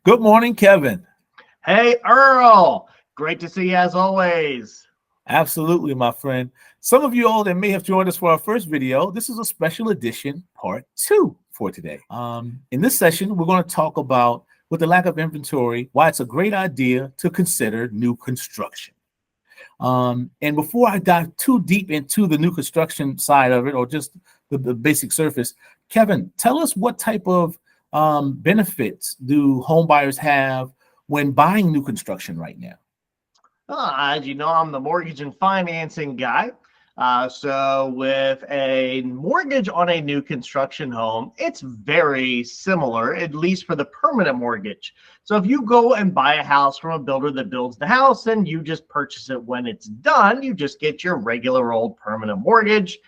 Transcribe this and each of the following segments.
Good morning, Kevin. Hey, Earl. Great to see you as always. Absolutely, my friend. Some of you all that may have joined us for our first video, this is a special edition, part 2 for today. In this session, we're going to talk about, with the lack of inventory, why it's a great idea to consider new construction. And before I dive too deep into the new construction side of it, or just the basic surface, Kevin, tell us what type of benefits do home buyers have when buying new construction right now? As you know, I'm the mortgage and financing guy. So with a mortgage on a new construction home, it's very similar, at least for the permanent mortgage. So if you go and buy a house from a builder that builds the house and you just purchase it when it's done, you just get your regular old permanent mortgage.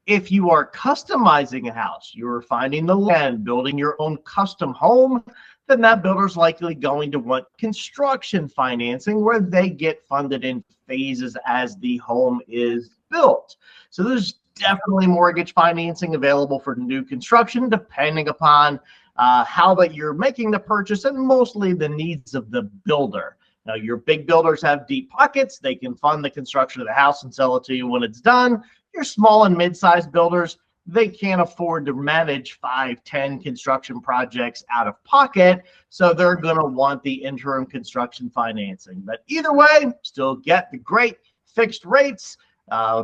If you are customizing a house, you're finding the land, building your own custom home, then that builder's likely going to want construction financing where they get funded in phases as the home is built. So there's definitely mortgage financing available for new construction, depending upon how that you're making the purchase and mostly the needs of the builder. Now, your big builders have deep pockets. They can fund the construction of the house and sell it to you when it's done. Your small and mid-sized builders, they can't afford to manage 5, 10 construction projects out of pocket, so they're going to want the interim construction financing. But either way, still get the great fixed rates.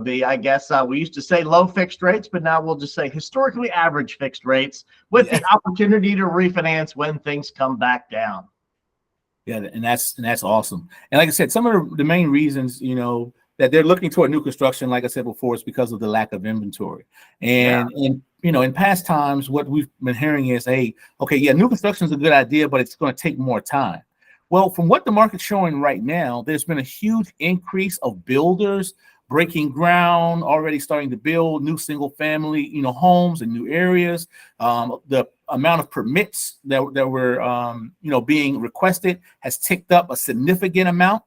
We used to say low fixed rates, but now we'll just say historically average fixed rates with the opportunity to refinance when things come back down. Yeah, and that's awesome. And like I said, some of the main reasons, that they're looking toward new construction, like I said before, is because of the lack of inventory. And in past times, what we've been hearing is, new construction is a good idea, but it's going to take more time. Well, from what the market's showing right now, there's been a huge increase of builders breaking ground, already starting to build new single family, homes in new areas. The amount of permits that were, being requested has ticked up a significant amount.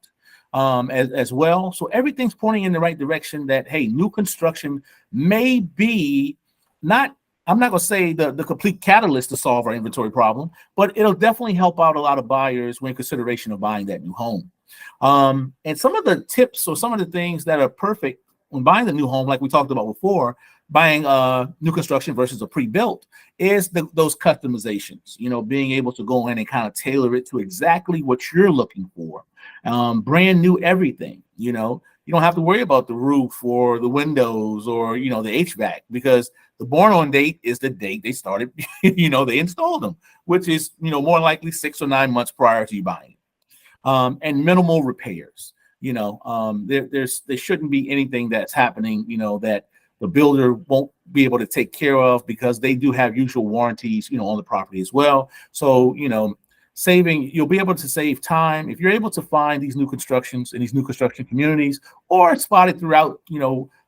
As well. So everything's pointing in the right direction that, hey, new construction may be I'm not going to say the complete catalyst to solve our inventory problem, but it'll definitely help out a lot of buyers when consideration of buying that new home. And some of the tips or some of the things that are perfect when buying the new home, like we talked about before, buying new construction versus a pre-built, is those customizations, being able to go in and kind of tailor it to exactly what you're looking for. Brand new everything, you don't have to worry about the roof or the windows or, the HVAC, because the born on date is the date they started, they installed them, which is, more likely 6 or 9 months prior to you buying it. And minimal repairs, there shouldn't be anything that's happening, that the builder won't be able to take care of, because they do have usual warranties, on the property as well. So, you'll be able to save time if you're able to find these new constructions in these new construction communities or spotted throughout,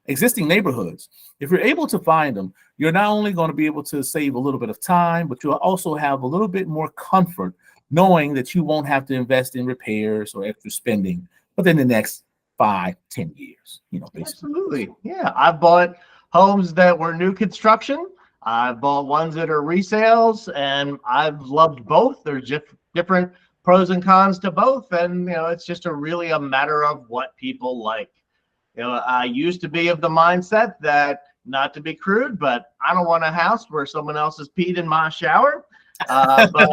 existing neighborhoods. If you're able to find them, you're not only going to be able to save a little bit of time, but you'll also have a little bit more comfort knowing that you won't have to invest in repairs or extra spending within the next 5-10 years, basically. Absolutely. Yeah. I've bought homes that were new construction. I've bought ones that are resales, and I've loved both. There's just different pros and cons to both. And, it's just really a matter of what people like. I used to be of the mindset that, not to be crude, but I don't want a house where someone else has peed in my shower. But,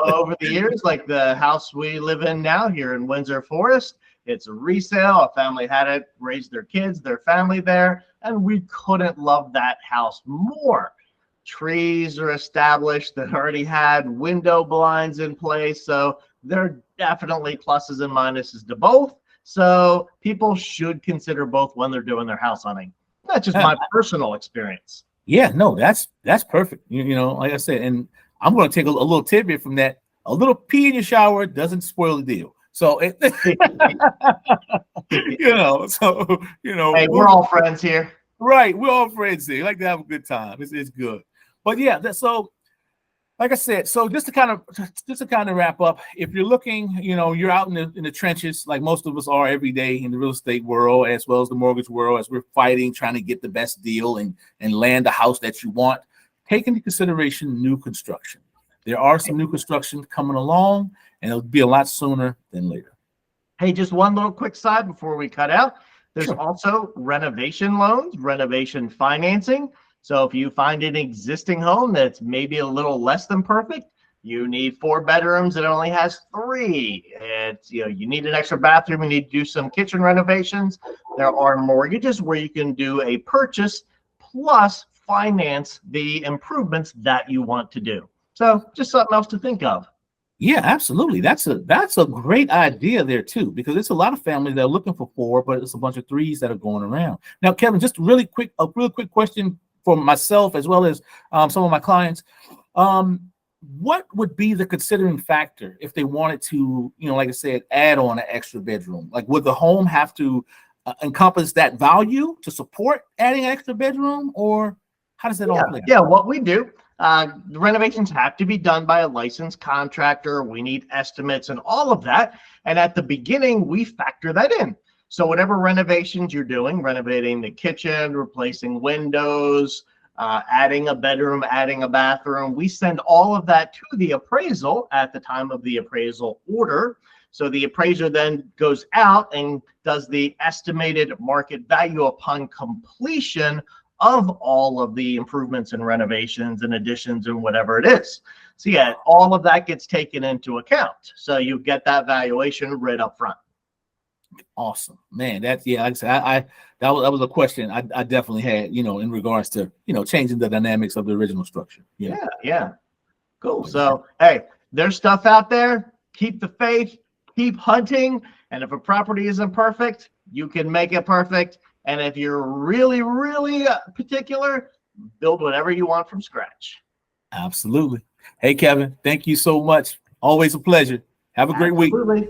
over the years, like the house we live in now here in Windsor Forest, it's a resale. A family had it, raised their kids, their family there, and we couldn't love that house more. Trees are established that already had window blinds in place. So there are definitely pluses and minuses to both. So people should consider both when they're doing their house hunting. That's just my personal experience. Yeah, no, that's perfect. Like I said, and I'm going to take a little tidbit from that. A little pee in your shower doesn't spoil the deal. So, Hey, we're all friends here. Right. We're all friends here. We like to have a good time. It's good. But yeah, like I said, so just to kind of wrap up, if you're looking, you're out in the trenches, like most of us are every day in the real estate world, as well as the mortgage world, as we're fighting, trying to get the best deal and land the house that you want. Take into consideration new construction. There are some new construction coming along, and it'll be a lot sooner than later. Hey, just one little quick side before we cut out. There's Sure. also renovation loans, renovation financing. So if you find an existing home that's maybe a little less than perfect, you need 4 bedrooms and it only has 3. It's, you need an extra bathroom, you need to do some kitchen renovations. There are mortgages where you can do a purchase plus finance the improvements that you want to do. So just something else to think of. Yeah, absolutely. That's a great idea there too, because it's a lot of families that are looking for 4, but it's a bunch of 3s that are going around. Now, Kevin, just a really quick question for myself as well as some of my clients. What would be the considering factor if they wanted to, like I said, add on an extra bedroom? Like, would the home have to encompass that value to support adding an extra bedroom, or how does that all play out? Yeah, what we do, the renovations have to be done by a licensed contractor. We need estimates and all of that. And at the beginning, we factor that in. So whatever renovations you're doing, renovating the kitchen, replacing windows, adding a bedroom, adding a bathroom, we send all of that to the appraisal at the time of the appraisal order. So the appraiser then goes out and does the estimated market value upon completion of all of the improvements and renovations and additions and whatever it is. So yeah, all of that gets taken into account. So you get that valuation right up front. Awesome, man. That's, yeah, like I said, that was a question I definitely had, in regards to, changing the dynamics of the original structure. Yeah. Cool. So, hey, there's stuff out there. Keep the faith, keep hunting. And if a property isn't perfect, you can make it perfect. And if you're really, really particular, build whatever you want from scratch. Absolutely. Hey, Kevin, thank you so much. Always a pleasure. Have a great week. Absolutely.